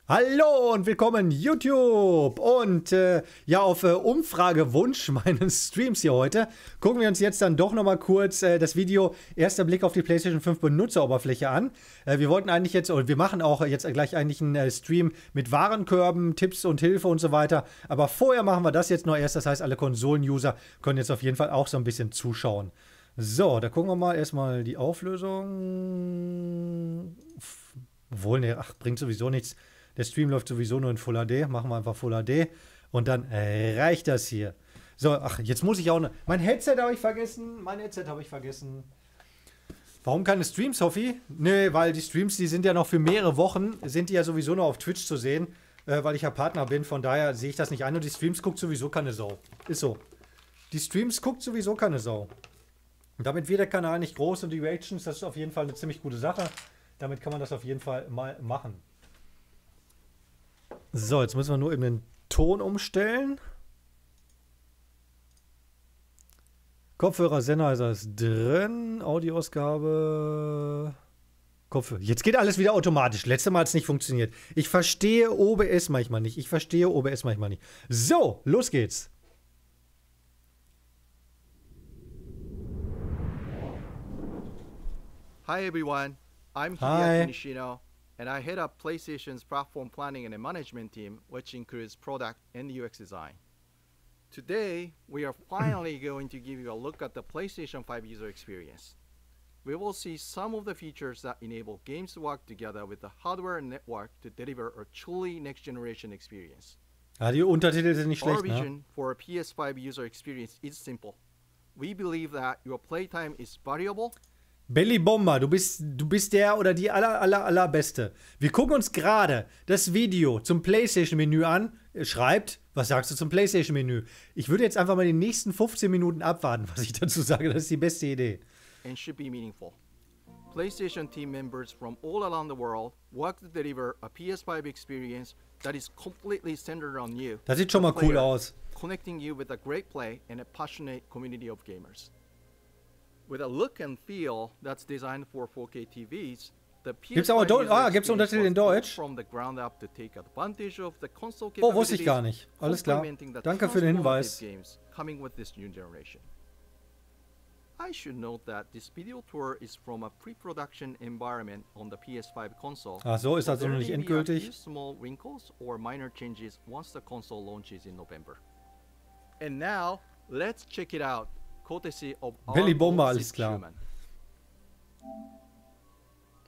Hallo und willkommen YouTube und ja, auf Umfragewunsch meines Streams hier heute gucken wir uns jetzt dann doch nochmal kurz das Video Erster Blick auf die Playstation 5 Benutzeroberfläche an. Wir wollten eigentlich jetzt, oder wir machen auch jetzt gleich eigentlich einen Stream mit Warenkörben, Tipps und Hilfe und so weiter, aber vorher machen wir das jetzt noch erst, das heißt alle Konsolen-User können jetzt auf jeden Fall auch so ein bisschen zuschauen. So, da gucken wir mal erstmal die Auflösung. Obwohl, ne, ach, bringt sowieso nichts. Der Stream läuft sowieso nur in Full HD. Machen wir einfach Full HD. Und dann reicht das hier. So, ach, jetzt muss ich auch noch. Mein Headset habe ich vergessen. Warum keine Streams, Hoffi? Nee, weil die Streams, die sind ja noch für mehrere Wochen. Sind die ja sowieso noch auf Twitch zu sehen. Weil ich ja Partner bin. Von daher sehe ich das nicht ein. Und die Streams guckt sowieso keine Sau. Ist so. Die Streams guckt sowieso keine Sau. Und damit wird der Kanal nicht groß. Und die Reactions, das ist auf jeden Fall eine ziemlich gute Sache. Damit kann man das auf jeden Fall mal machen. So, jetzt müssen wir nur eben den Ton umstellen. Kopfhörer, Sennheiser ist drin. Audioausgabe. Kopfhörer. Jetzt geht alles wieder automatisch. Letztes Mal hat es nicht funktioniert. Ich verstehe OBS manchmal nicht. So, los geht's. Hi everyone, I'm Hier Nishino, and I head up PlayStation's platform planning and management team, which includes product and UX design. Today, we are finally going to give you a look at the PlayStation 5 user experience. We will see some of the features that enable games to work together with the hardware network to deliver a truly next-generation experience. Ah, die Untertitel sind nicht schlecht, Our vision for a PS5 user experience is simple. We believe that your playtime is valuable. Belly Bomber, du bist der oder die allerbeste. Wir gucken uns gerade das Video zum PlayStation-Menü an. Schreibt, was sagst du zum PlayStation-Menü? Ich würde jetzt einfach mal die nächsten 15 Minuten abwarten, was ich dazu sage. Das ist die beste Idee. And should be meaningful. PlayStation team members from all around the world work to deliver a PS5 experience that is completely centered on you. Das sieht schon mal cool aus. Connecting you with a great play and a passionate community of gamers. With a look and feel that's designed for 4K TVs, the PS5 gibt's Untertitel in Deutsch? From the ground up to take advantage of the console Oh, wusste ich gar nicht. Alles klar. Danke für den Hinweis. Games coming with this new generation. I should note that this video tour is from a pre-production environment on the PS5 console. Ach so, ist also noch nicht endgültig. Small wrinkles or minor changes once the console launches in November. And now, let's check it out. Billy Bomber, alles klar.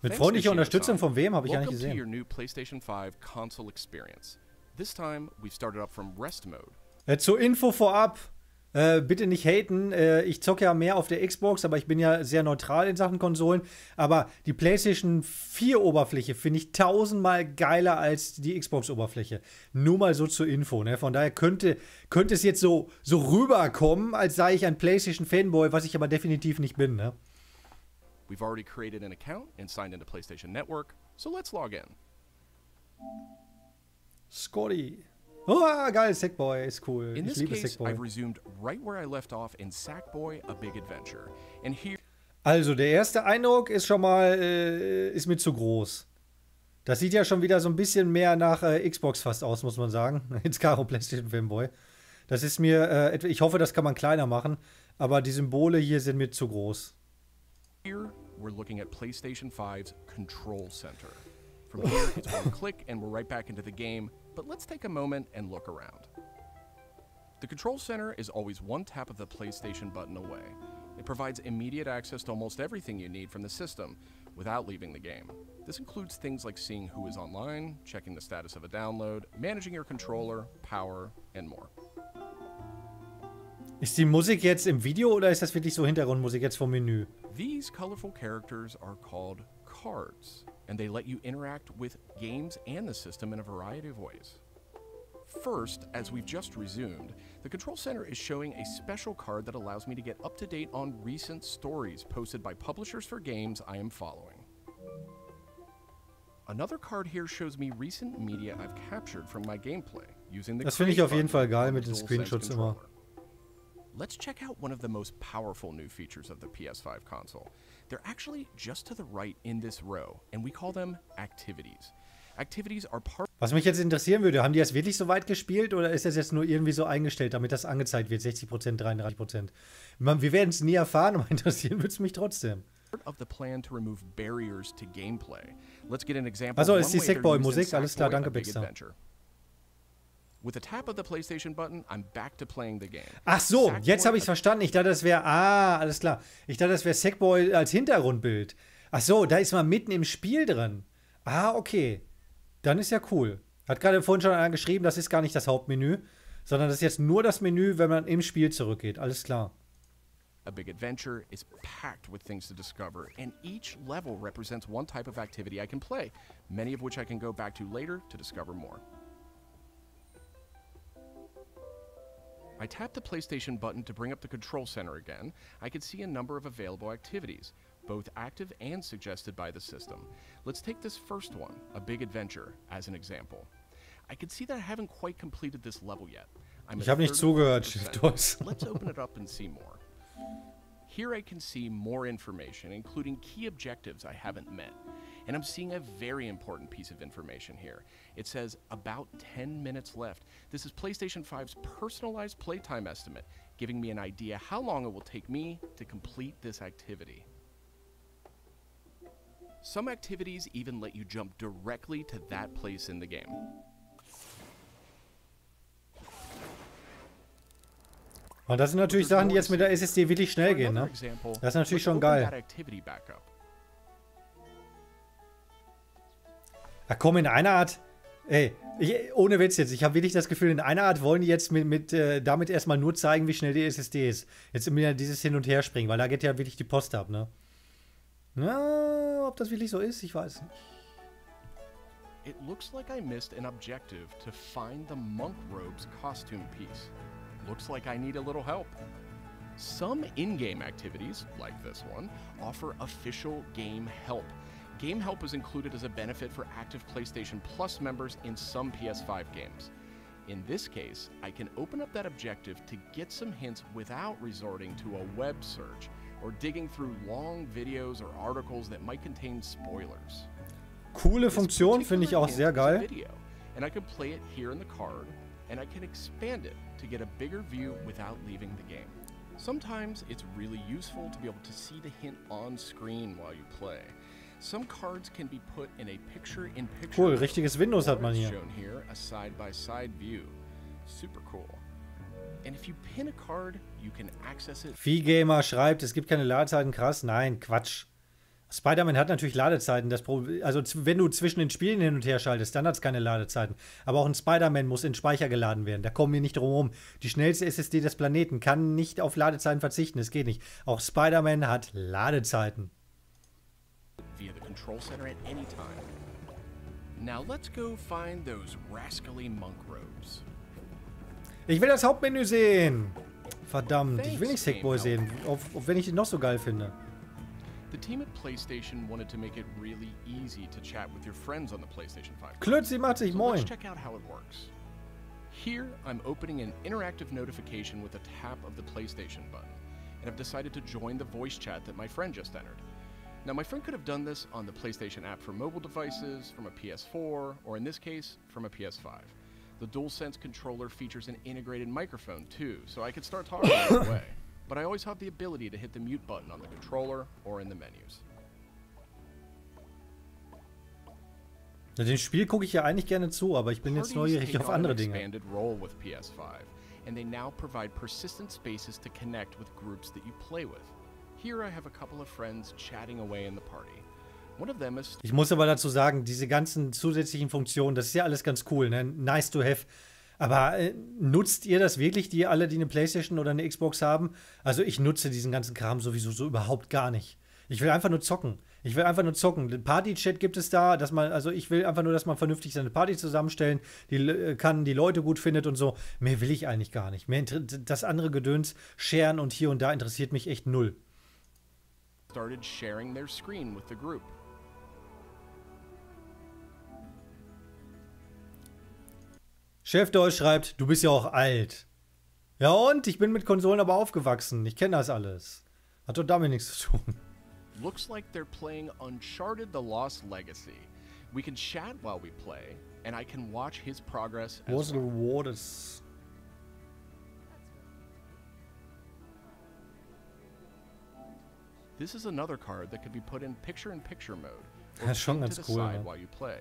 Mit freundlicher Unterstützung von wem, habe ich ja nicht gesehen. Welcome to your new PlayStation 5 console experience. This time we've started up from rest mode. Zur Info vorab, bitte nicht haten. Ich zocke ja mehr auf der Xbox, aber ich bin ja sehr neutral in Sachen Konsolen. Aber die PlayStation 4 Oberfläche finde ich tausendmal geiler als die Xbox-Oberfläche. Nur mal so zur Info. Ne? Von daher könnte es jetzt so rüberkommen, als sei ich ein PlayStation-Fanboy, was ich aber definitiv nicht bin. Ne? We've already created an account and signed into PlayStation Network, so let's log in. Scotty. Oh, geil, Sackboy ist cool. In ich this liebe case, Sackboy. I've resumed right where I left off in Sackboy: A Big Adventure. And here Also, der erste Eindruck ist schon mal, ist mir zu groß. Das sieht ja schon wieder so ein bisschen mehr nach Xbox fast aus, muss man sagen. Jetzt Caro PlayStation Fanboy. Das ist mir, ich hoffe, das kann man kleiner machen, aber die Symbole hier sind mir zu groß. Here, we're looking at PlayStation 5's Control Center. From here, it's one click and we're right back into the game, but let's take a moment and look around. The Control Center is always one tap of the PlayStation button away. It provides immediate access to almost everything you need from the system without leaving the game. This includes things like seeing who is online, checking the status of a download, managing your controller, power, and more. Ist die Musik jetzt im Video oder ist das wirklich so Hintergrundmusik jetzt vom Menü? These colorful characters are called cards, and they let you interact with games and the system in a variety of ways. First, as we've just resumed, the Control Center is showing a special card that allows me to get up to date on recent stories posted by publishers for games I am following. Another card here shows me recent media I've captured from my gameplay using the Das finde ich auf jeden Fall geil mit den Screenshots immer. Let's check out one of the most powerful new features of the PS5 console. They're actually just to the right in this row, and we call them activities. Was mich jetzt interessieren würde, haben die das wirklich so weit gespielt oder ist das jetzt nur irgendwie so eingestellt, damit das angezeigt wird? 60%, 33%. Wir werden es nie erfahren, aber interessieren würde es mich trotzdem. Also ist die Sackboy-Musik, alles klar, danke Bixter. Ach so, jetzt habe ich es verstanden. Ich dachte, das wäre, alles klar. Ich dachte, das wäre Sackboy als Hintergrundbild. Ach so, da ist man mitten im Spiel drin. Okay. Dann ist ja cool. Hat gerade vorhin schon einer geschrieben, das ist gar nicht das Hauptmenü, sondern das ist jetzt nur das Menü, wenn man im Spiel zurückgeht. Alles klar. A big adventure is packed with things to discover, and each level represents one type of activity I can play, many of which I can go back to later to discover more. I tap the PlayStation button to bring up the control center again. I can see a number of available activities, both active and suggested by the system. Let's take this first one, a big adventure, as an example. I can see that I haven't quite completed this level yet. Ich habe nicht zugehört. Let's open it up and see more. Here I can see more information, including key objectives I haven't met. And I'm seeing a very important piece of information here. It says about 10 minutes left. This is PlayStation 5's personalized playtime estimate, giving me an idea how long it will take me to complete this activity. Some activities even let you jump directly to that place in the game. Und das sind natürlich Sachen, die jetzt mit der SSD wirklich schnell gehen, ne? Das ist natürlich schon geil. Ach komm, in einer Art, ohne Witz jetzt, ich habe wirklich das Gefühl, in einer Art wollen die jetzt damit erstmal nur zeigen, wie schnell die SSD ist. Jetzt immer dieses Hin- und Herspringen, weil da geht ja wirklich die Post ab, ne? Na, ob das wirklich so ist, ich weiß nicht. It looks like I missed an objective to find the monk robe's costume piece. Looks like I need a little help. Some in-game activities, like this one, offer official game help. Game help is included as a benefit for active PlayStation Plus members in some PS5 games. In this case, I can open up that objective to get some hints without resorting to a web search or digging through long videos or articles that might contain spoilers. Coole Funktion, finde ich auch sehr geil. And I can play it here in the card, and I can expand it to get a bigger view without leaving the game. Sometimes it's really useful to be able to see the hint on screen while you play. Some cards can be put in a picture-in-picture. Cool, richtiges Windows hat man hier. Shown here a side-by-side view. Super cool. And if you pin a card, you can access it. VGamer schreibt, es gibt keine Ladezeiten, krass. Nein, Quatsch. Spider-Man hat natürlich Ladezeiten. Also wenn du zwischen den Spielen hin und her schaltest, dann hat es keine Ladezeiten. Aber auch ein Spider-Man muss in Speicher geladen werden. Da kommen wir nicht drum herum. Die schnellste SSD des Planeten kann nicht auf Ladezeiten verzichten. Das geht nicht. Auch Spider-Man hat Ladezeiten. Via the control center at any time. Now let's go find those rascally monk robes. Ich will das Hauptmenü sehen. Verdammt, ich will nicht Sackboy sehen, auch wenn ich ihn noch so geil finde. The team at PlayStation wanted to make it really easy to chat with your friends on the PlayStation 5. Klötzi macht sich, moin. Let's check out how it works. Here, I'm opening an interactive notification with a tap of the PlayStation button, and I've decided to join the voice chat that my friend just entered. Now, my friend could have done this on the PlayStation app for mobile devices, from a PS4, or in this case, from a PS5. The DualSense controller features an integrated microphone too, so I could start talking right away. But I always have the ability to hit the mute button on the controller or in the menus. Ja, dem Spiel gucke ich ja eigentlich gerne zu, aber ich bin jetzt neugierig auf andere Dinge. With PS5, and they now provide persistent spaces to connect with groups that you play with. Here I have a couple of friends chatting away in the party. One of them is. Ich muss aber dazu sagen, diese ganzen zusätzlichen Funktionen, das ist ja alles ganz cool, ne? Nice to have. Aber nutzt ihr das wirklich, die alle, die eine Playstation oder eine Xbox haben? Also ich nutze diesen ganzen Kram sowieso so überhaupt gar nicht. Ich will einfach nur zocken. Ich will einfach nur zocken. Party-Chat gibt es da, also ich will einfach nur, dass man vernünftig seine Party zusammenstellen, die Leute gut findet und so. Mehr will ich eigentlich gar nicht. Das andere Gedöns, sharen und hier und da interessiert mich echt null. Started sharing their screen with the group. Chef Deutsch schreibt, du bist ja auch alt. Ja und? Ich bin mit Konsolen aber aufgewachsen. Ich kenne das alles. Hat doch damit nichts zu tun. Looks like they're playing Uncharted: The Lost Legacy. We can chat while we play, and I can watch his progress as Was well. rewarded. This is another card that could be put in picture-in-picture mode, or Das ist schon pinned ganz to the cool, side ja. while you play.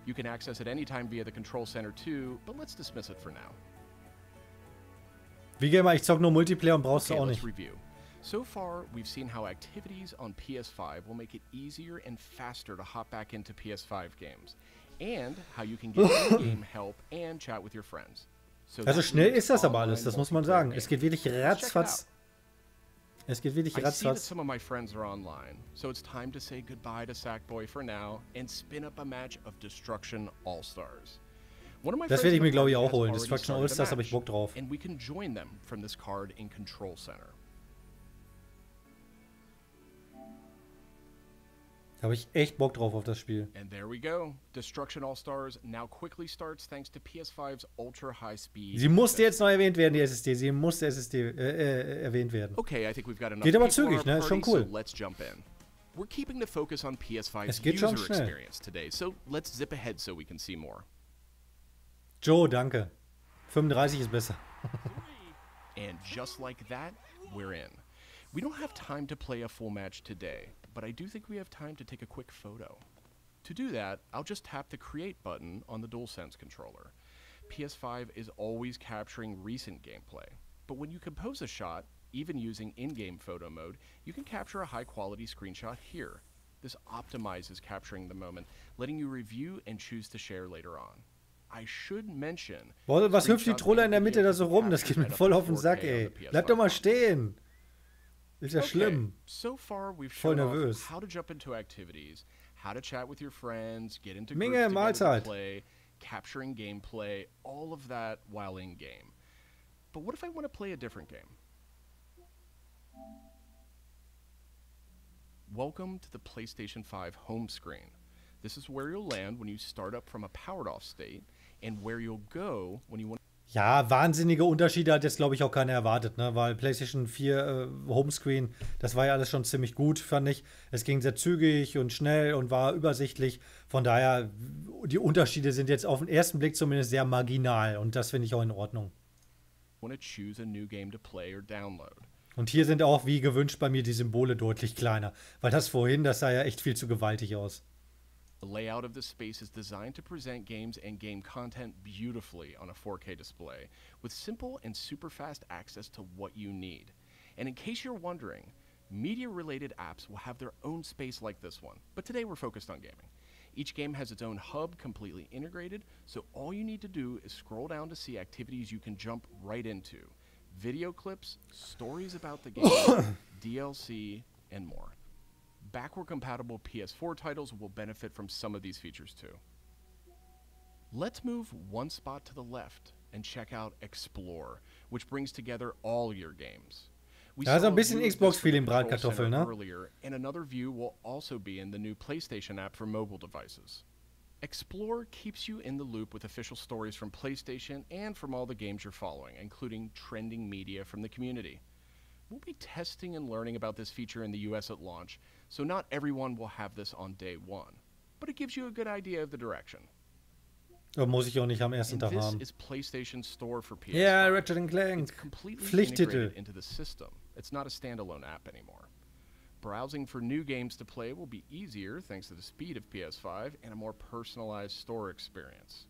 You can access it anytime via the control center too, but let's dismiss it for now. Wie immer, ich zock nur Multiplayer und brauchst du Okay, auch let's nicht. review. So far, we've seen how activities on PS5 will make it easier and faster to hop back into PS5 games, and how you can get in-game help and chat with your friends. So Also that schnell means ist das aber alles, online das muss man multiplayer sagen. Es games. geht wirklich Let's check it ratzfatz. out. Es geht wirklich I see that ratzfatz. some of my friends are online, so it's time to say goodbye to Sackboy for now and spin up a match of Destruction All-Stars. One of my Das friends werde ich in mir, the glaube ich, party auch has holen. already Destruction started a All-Stars habe ich match, Bock drauf. and we can join them from this card in Control Center. Da habe ich echt Bock drauf auf das Spiel. And there we go. Destruction All-Stars now quickly starts thanks to PS5's ultra-high-speed. Sie musste jetzt neu erwähnt werden, die SSD. Sie musste SSD erwähnt werden. Okay, I think we've got enough Geht aber people in zügig, our ne? Ist schon party, cool. so let's jump in. We're keeping the focus on PS5's Es geht schon user schnell. experience today, so let's zip ahead so we can see more. Joe, danke. 35 ist besser. And just like that, we're in. We don't have time to play a full match today, but I do think we have time to take a quick photo. To do that, I'll just tap the Create button on the DualSense controller. PS5 is always capturing recent gameplay, but when you compose a shot, even using in-game photo mode, you can capture a high-quality screenshot here. This optimizes capturing the moment, letting you review and choose to share later on. I should mention, Boah, was hüpft die screenshots Trolle in der and Mitte da so videos rum? Das geht mir captured voll at auf den 4K Sack, on ey. the Bleib doch mal PS5. stehen. Ist ja Okay, schlimm. so far we've Voll shown off nervös. how to jump into activities, how to chat with your friends, get into Minge, groups together Mahlzeit. to play, capturing gameplay, all of that while in game. But what if I want to play a different game? Welcome to the PlayStation 5 home screen. This is where you'll land when you start up from a powered off state and where you'll go when you want. Ja, wahnsinnige Unterschiede hat jetzt, glaube ich, auch keiner erwartet, ne? Weil PlayStation 4 Homescreen, das war ja alles schon ziemlich gut, fand ich. Es ging sehr zügig und schnell und war übersichtlich. Von daher, die Unterschiede sind jetzt auf den ersten Blick zumindest sehr marginal und das finde ich auch in Ordnung. Want to choose a new game to play or download. Und hier sind auch, wie gewünscht, bei mir die Symbole deutlich kleiner. Weil das vorhin, das sah ja echt viel zu gewaltig aus. The layout of the space is designed to present games and game content beautifully on a 4K display, with simple and super fast access to what you need. And in case you're wondering, media-related apps will have their own space like this one, but today we're focused on gaming. Each game has its own hub completely integrated, so all you need to do is scroll down to see activities you can jump right into. Video clips, stories about the game, DLC, and more. Backward-compatible PS4 titles will benefit from some of these features too. Let's move one spot to the left and check out Explore, which brings together all your games. We Ja, so saw ein bisschen a view of Xbox-Feeling, this from the Control Bratkartoffel, Center ne? earlier, and another view will also be in the new PlayStation app for mobile devices. Explore keeps you in the loop with official stories from PlayStation and from all the games you're following, including trending media from the community. We'll be testing and learning about this feature in the US at launch, so not everyone will have this on day one, but it gives you a good idea of the direction. Aber muss ich auch nicht am ersten And Tag this haben. is PlayStation Store for PS5. Ja, Ratchet & Clank. It's completely Pflichttitel. integrated into the system. It's not a standalone app anymore. Browsing for new games to play will be easier thanks to the speed of PS5 and a more personalized store experience.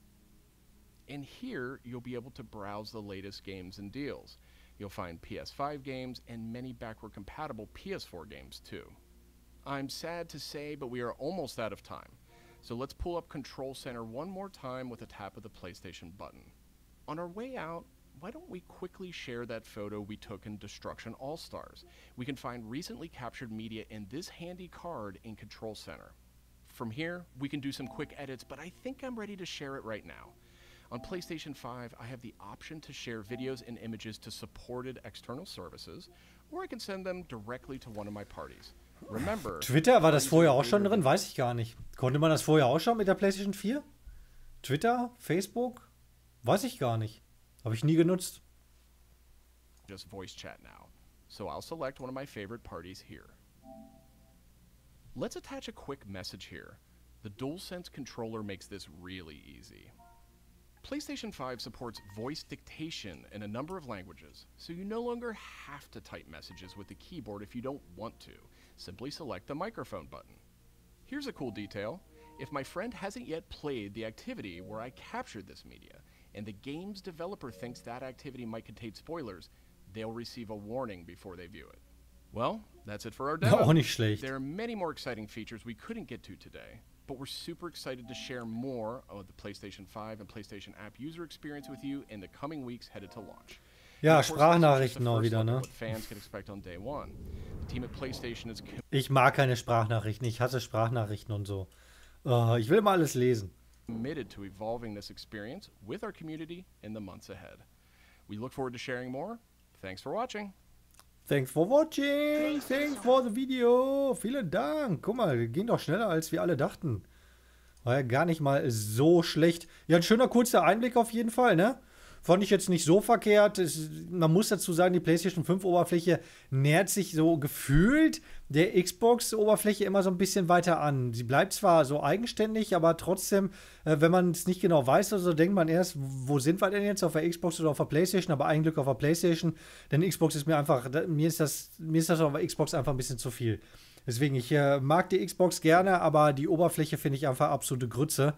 And here, you'll be able to browse the latest games and deals. You'll find PS5 games and many backward-compatible PS4 games too. I'm sad to say, but we are almost out of time. So let's pull up Control Center one more time with a tap of the PlayStation button. On our way out, why don't we quickly share that photo we took in Destruction All-Stars? We can find recently captured media in this handy card in Control Center. From here, we can do some quick edits, but I think I'm ready to share it right now. On PlayStation 5, I have the option to share videos and images to supported external services, or I can send them directly to one of my parties. Remember, Twitter, war das vorher auch schon drin? Weiß ich gar nicht. Konnte man das vorher auch schon mit der PlayStation 4? Twitter? Facebook? Weiß ich gar nicht. Habe ich nie genutzt. just voice chat now. So I'll select one of my favorite parties here. Let's attach a quick message here. The DualSense controller makes this really easy. PlayStation 5 supports voice dictation in a number of languages, so you no longer have to type messages with the keyboard if you don't want to. Simply select the microphone button. Here's a cool detail. If my friend hasn't yet played the activity where I captured this media, and the game's developer thinks that activity might contain spoilers, they'll receive a warning before they view it. Well, that's it for our demo. Auch nicht schlecht. There are many more exciting features we couldn't get to today, but we're super excited to share more of the PlayStation 5 and PlayStation app user experience with you in the coming weeks headed to launch. Ja, Sprachnachrichten auch wieder, ne? Fans can expect on day one. The team at PlayStation is Ich mag keine Sprachnachrichten. Ich hasse Sprachnachrichten und so. Ich will mal alles lesen. committed to evolving this experience with our community in the months ahead. We look forward to sharing more. Thanks for watching. Thanks for watching. Thanks for the video. Vielen Dank. Guck mal, wir gehen doch schneller, als wir alle dachten. War ja gar nicht mal so schlecht. Ja, ein schöner, kurzer Einblick auf jeden Fall, ne? Fand ich jetzt nicht so verkehrt. Man muss dazu sagen, die PlayStation 5 Oberfläche nähert sich so gefühlt der Xbox-Oberfläche immer so ein bisschen weiter an. Sie bleibt zwar so eigenständig, aber trotzdem, wenn man es nicht genau weiß, also denkt man erst, wo sind wir denn jetzt, auf der Xbox oder auf der PlayStation? Aber ein Glück auf der PlayStation, denn Xbox ist mir ist das auf der Xbox einfach ein bisschen zu viel. Deswegen, ich mag die Xbox gerne, aber die Oberfläche finde ich einfach absolute Grütze.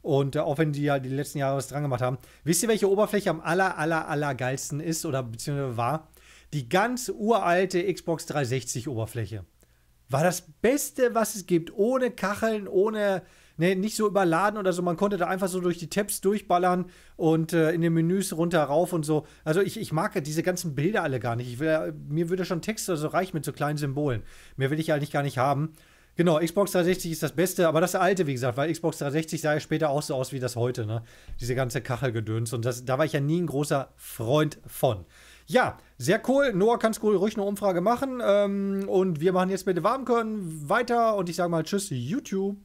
Und auch wenn die ja die letzten Jahre was dran gemacht haben. Wisst ihr, welche Oberfläche am aller geilsten ist oder beziehungsweise war? Die ganz uralte Xbox 360 Oberfläche. War das Beste, was es gibt. Ohne Kacheln, ohne, ne, nicht so überladen oder so. Man konnte da einfach so durch die Tabs durchballern und in den Menüs runter, rauf und so. Also ich mag diese ganzen Bilder alle gar nicht. Mir würde schon Text oder so reichen mit so kleinen Symbolen. Mehr will ich eigentlich gar nicht haben. Genau, Xbox 360 ist das Beste, aber das alte, wie gesagt, weil Xbox 360 sah ja später auch so aus wie das heute, ne? Diese ganze Kachelgedöns und da war ich ja nie ein großer Freund von. Ja, sehr cool. Noah, kannst du ruhig eine Umfrage machen und wir machen jetzt mit dem Warmkörn weiter und ich sage mal Tschüss, YouTube.